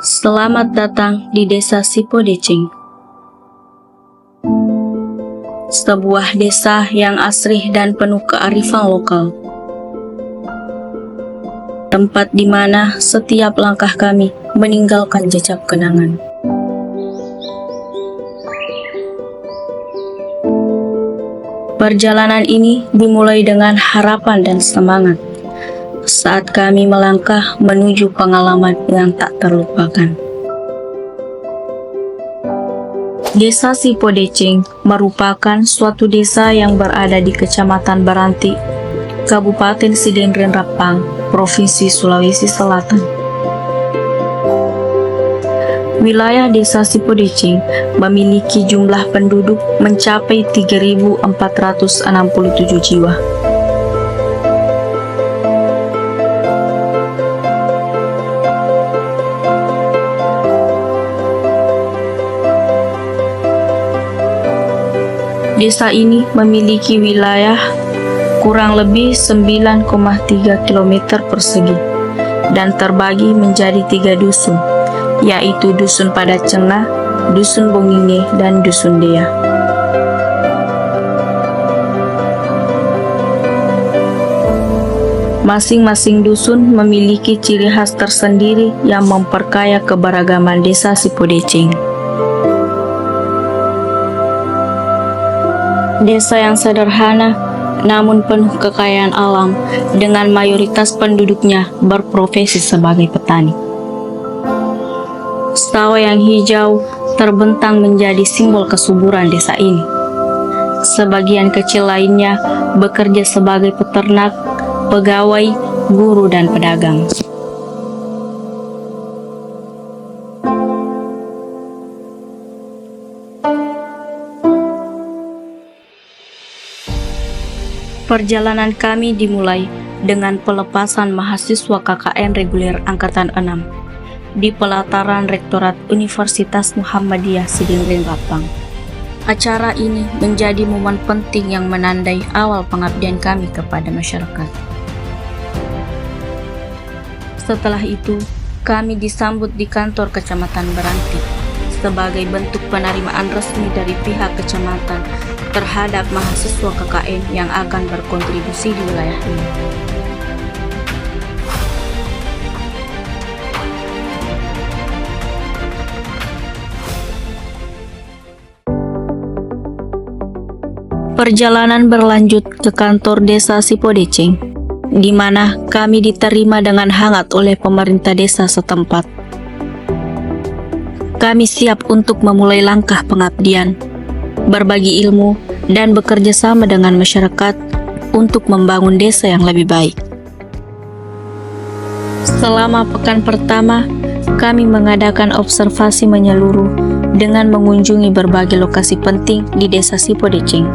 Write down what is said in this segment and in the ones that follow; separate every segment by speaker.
Speaker 1: Selamat datang di Desa Sipodecing. Sebuah desa yang asri dan penuh kearifan lokal. Tempat di mana setiap langkah kami meninggalkan jejak kenangan. Perjalanan ini dimulai dengan harapan dan semangat saat kami melangkah menuju pengalaman yang tak terlupakan. Desa Sipodecing merupakan suatu desa yang berada di Kecamatan Baranti, Kabupaten Sidendren Rapang, Provinsi Sulawesi Selatan. Wilayah Desa Sipodecing memiliki jumlah penduduk mencapai 3.467 jiwa. Desa ini memiliki wilayah kurang lebih 9,3 km persegi dan terbagi menjadi 3 dusun, yaitu Dusun Padacengah, Dusun Bongine, dan Dusun Dea. Masing-masing dusun memiliki ciri khas tersendiri yang memperkaya keberagaman Desa Sipodecing. Desa yang sederhana namun penuh kekayaan alam dengan mayoritas penduduknya berprofesi sebagai petani. Sawah yang hijau terbentang menjadi simbol kesuburan desa ini. Sebagian kecil lainnya bekerja sebagai peternak, pegawai, guru, dan pedagang. Perjalanan kami dimulai dengan pelepasan mahasiswa KKN reguler Angkatan 6 di pelataran Rektorat Universitas Muhammadiyah Sidendren Rapang. Acara ini menjadi momen penting yang menandai awal pengabdian kami kepada masyarakat. Setelah itu, kami disambut di kantor Kecamatan Baranti sebagai bentuk penerimaan resmi dari pihak kecamatan terhadap mahasiswa KKN yang akan berkontribusi di wilayah ini. Perjalanan berlanjut ke kantor Desa Sipodecing, di mana kami diterima dengan hangat oleh pemerintah desa setempat. Kami siap untuk memulai langkah pengabdian, berbagi ilmu, dan bekerja sama dengan masyarakat untuk membangun desa yang lebih baik. Selama pekan pertama, kami mengadakan observasi menyeluruh dengan mengunjungi berbagai lokasi penting di Desa Sipodecing,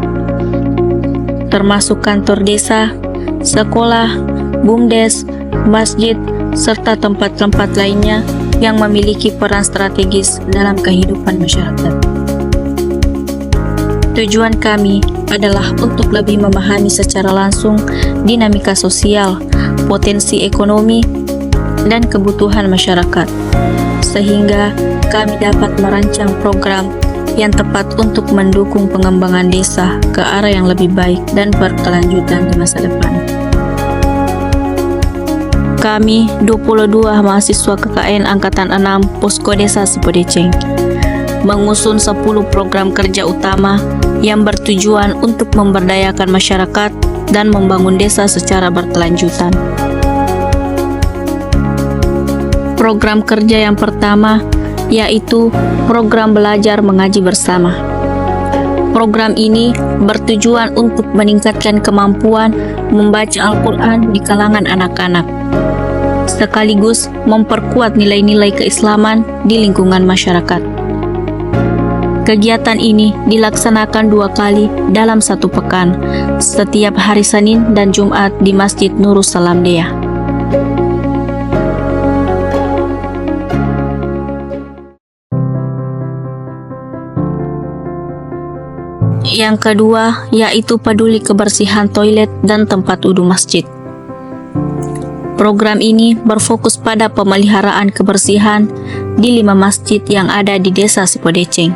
Speaker 1: termasuk kantor desa, sekolah, BUMDes, masjid, serta tempat-tempat lainnya yang memiliki peran strategis dalam kehidupan masyarakat. Tujuan kami adalah untuk lebih memahami secara langsung dinamika sosial, potensi ekonomi, dan kebutuhan masyarakat, sehingga kami dapat merancang program yang tepat untuk mendukung pengembangan desa ke arah yang lebih baik dan berkelanjutan di masa depan. Kami 22 mahasiswa KKN Angkatan 6 Posko Desa Sipodecing mengusung 10 program kerja utama yang bertujuan untuk memberdayakan masyarakat dan membangun desa secara berkelanjutan. Program kerja yang pertama yaitu program belajar mengaji bersama. Program ini bertujuan untuk meningkatkan kemampuan membaca Al-Quran di kalangan anak-anak, sekaligus memperkuat nilai-nilai keislaman di lingkungan masyarakat. Kegiatan ini dilaksanakan 2 kali dalam 1 pekan, setiap hari Senin dan Jumat di Masjid Nurus Salam Dea. Yang kedua yaitu peduli kebersihan toilet dan tempat wudhu masjid. Program ini berfokus pada pemeliharaan kebersihan di 5 masjid yang ada di Desa Sipodeceng,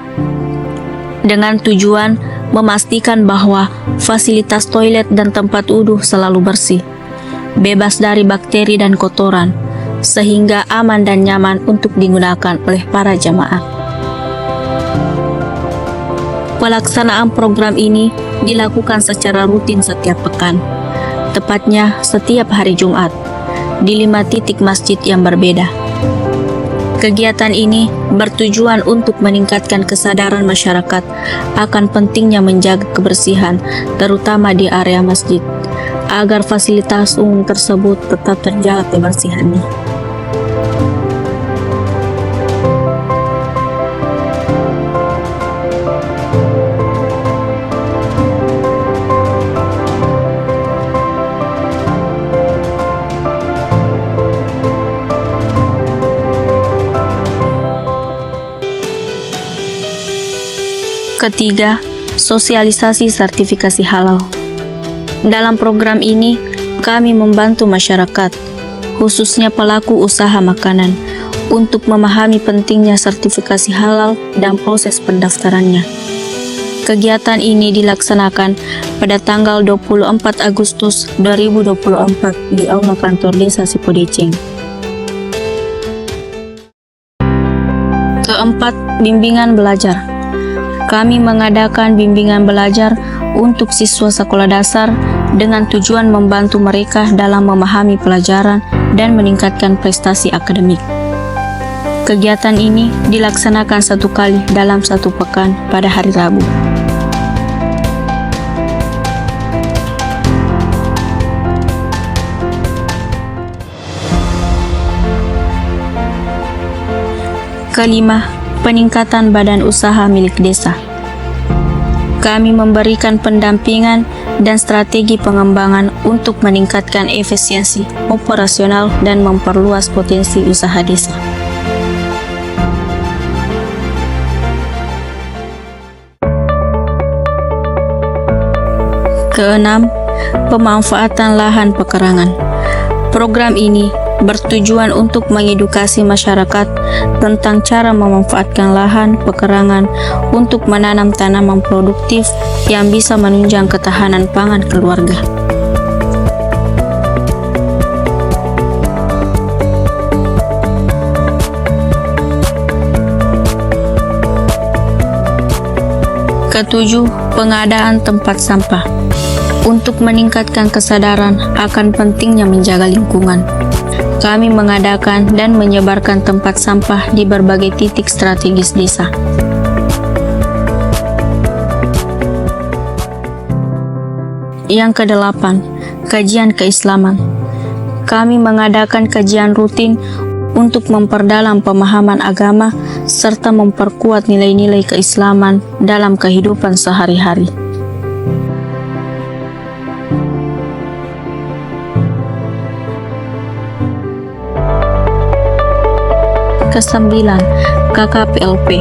Speaker 1: dengan tujuan memastikan bahwa fasilitas toilet dan tempat wudhu selalu bersih, bebas dari bakteri dan kotoran, sehingga aman dan nyaman untuk digunakan oleh para jamaah. Pelaksanaan program ini dilakukan secara rutin setiap pekan, tepatnya setiap hari Jumat, di 5 titik masjid yang berbeda. Kegiatan ini bertujuan untuk meningkatkan kesadaran masyarakat akan pentingnya menjaga kebersihan, terutama di area masjid, agar fasilitas umum tersebut tetap terjaga kebersihannya. Ketiga, sosialisasi sertifikasi halal. Dalam program ini, kami membantu masyarakat, khususnya pelaku usaha makanan, untuk memahami pentingnya sertifikasi halal dan proses pendaftarannya. Kegiatan ini dilaksanakan pada tanggal 24 Agustus 2024 di Aula Kantor Desa Sipodeceng. Keempat, bimbingan belajar. Kami mengadakan bimbingan belajar untuk siswa sekolah dasar dengan tujuan membantu mereka dalam memahami pelajaran dan meningkatkan prestasi akademik. Kegiatan ini dilaksanakan 1 kali dalam 1 pekan pada hari Rabu. Kelima, peningkatan badan usaha milik desa. Kami memberikan pendampingan dan strategi pengembangan untuk meningkatkan efisiensi operasional dan memperluas potensi usaha desa. Keenam, pemanfaatan lahan pekarangan. Program ini bertujuan untuk mengedukasi masyarakat tentang cara memanfaatkan lahan pekarangan untuk menanam tanaman produktif yang bisa menunjang ketahanan pangan keluarga. Ketujuh, pengadaan tempat sampah. Untuk meningkatkan kesadaran akan pentingnya menjaga lingkungan, kami mengadakan dan menyebarkan tempat sampah di berbagai titik strategis desa. Yang kedelapan, kajian keislaman. Kami mengadakan kajian rutin untuk memperdalam pemahaman agama serta memperkuat nilai-nilai keislaman dalam kehidupan sehari-hari. Kesembilan, KKPLP,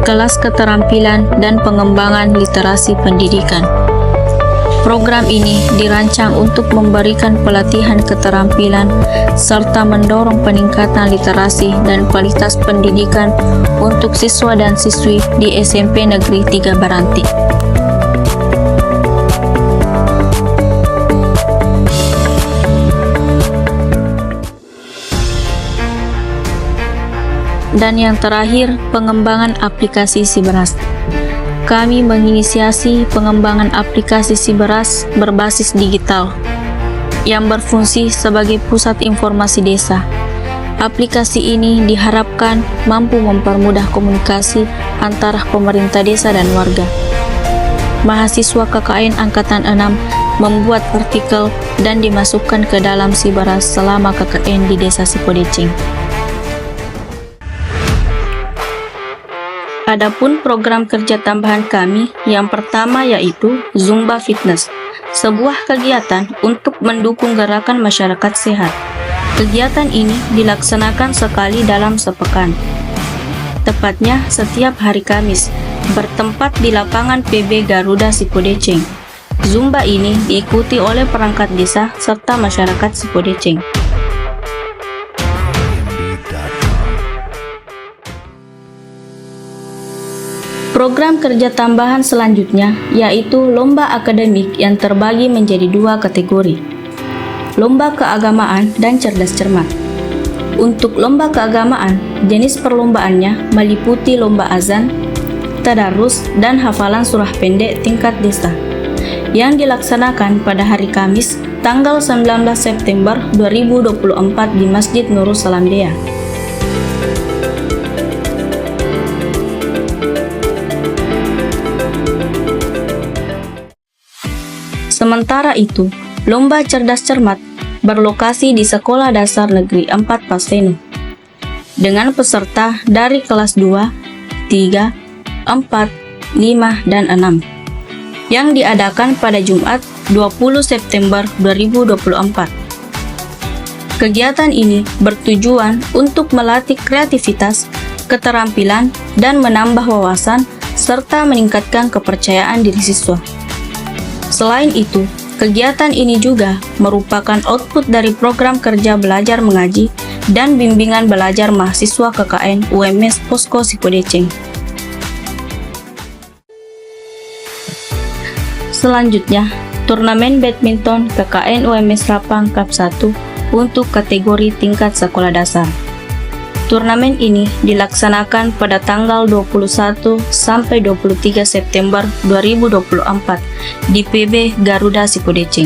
Speaker 1: Kelas Keterampilan dan Pengembangan Literasi Pendidikan. Program ini dirancang untuk memberikan pelatihan keterampilan serta mendorong peningkatan literasi dan kualitas pendidikan untuk siswa dan siswi di SMP Negeri 3 Baranti. Dan yang terakhir, pengembangan aplikasi SIBERAS. Kami menginisiasi pengembangan aplikasi SIBERAS berbasis digital yang berfungsi sebagai pusat informasi desa. Aplikasi ini diharapkan mampu mempermudah komunikasi antara pemerintah desa dan warga. Mahasiswa KKN Angkatan 6 membuat artikel dan dimasukkan ke dalam SIBERAS selama KKN di Desa Sipodeceng. Adapun program kerja tambahan kami yang pertama yaitu Zumba Fitness, sebuah kegiatan untuk mendukung gerakan masyarakat sehat. Kegiatan ini dilaksanakan sekali dalam sepekan, tepatnya setiap hari Kamis, bertempat di lapangan PB Garuda Sipodeceng. Zumba ini diikuti oleh perangkat desa serta masyarakat Sipodeceng. Program kerja tambahan selanjutnya yaitu lomba akademik yang terbagi menjadi 2 kategori, lomba keagamaan dan cerdas cermat. Untuk lomba keagamaan, jenis perlombaannya meliputi lomba azan, tadarus, dan hafalan surah pendek tingkat desa yang dilaksanakan pada hari Kamis tanggal 19 September 2024 di Masjid Nurul Salam Dea. Sementara itu, lomba cerdas cermat berlokasi di Sekolah Dasar Negeri 4 Pasenu dengan peserta dari kelas 2, 3, 4, 5, dan 6 yang diadakan pada Jumat 20 September 2024. Kegiatan ini bertujuan untuk melatih kreativitas, keterampilan, dan menambah wawasan serta meningkatkan kepercayaan diri siswa. Selain itu, kegiatan ini juga merupakan output dari program kerja belajar mengaji dan bimbingan belajar mahasiswa KKN UMS Posko Sipodeceng. Selanjutnya, turnamen badminton KKN UMS Rapang Cup 1 untuk kategori tingkat sekolah dasar. Turnamen ini dilaksanakan pada tanggal 21 sampai 23 September 2024 di PB Garuda Sipodeceng.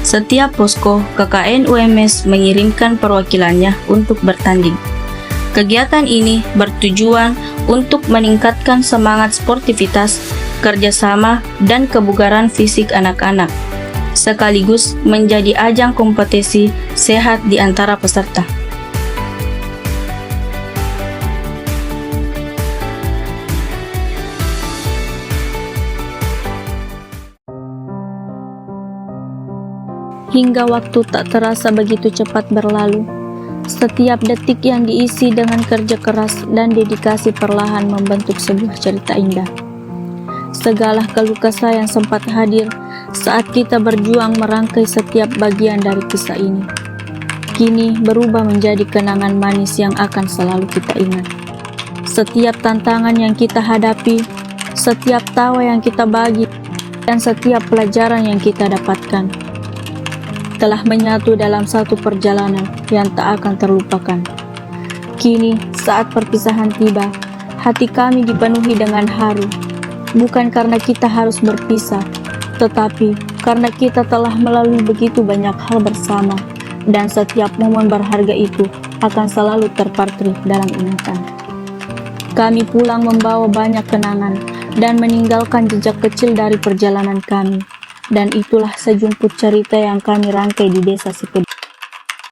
Speaker 1: Setiap posko KKN UMS mengirimkan perwakilannya untuk bertanding. Kegiatan ini bertujuan untuk meningkatkan semangat sportivitas, kerjasama, dan kebugaran fisik anak-anak, sekaligus menjadi ajang kompetisi sehat di antara peserta. Hingga waktu tak terasa begitu cepat berlalu. Setiap detik yang diisi dengan kerja keras dan dedikasi perlahan membentuk sebuah cerita indah. Segala keluh kesah yang sempat hadir saat kita berjuang merangkai setiap bagian dari kisah ini, kini berubah menjadi kenangan manis yang akan selalu kita ingat. Setiap tantangan yang kita hadapi, setiap tawa yang kita bagi, dan setiap pelajaran yang kita dapatkan telah menyatu dalam satu perjalanan yang tak akan terlupakan. Kini, saat perpisahan tiba, hati kami dipenuhi dengan haru, bukan karena kita harus berpisah, tetapi karena kita telah melalui begitu banyak hal bersama, dan setiap momen berharga itu akan selalu terpartrik dalam ingatan. Kami pulang membawa banyak kenangan dan meninggalkan jejak kecil dari perjalanan kami. Dan itulah sejumput cerita yang kami rangkai di Desa Sipodeceng.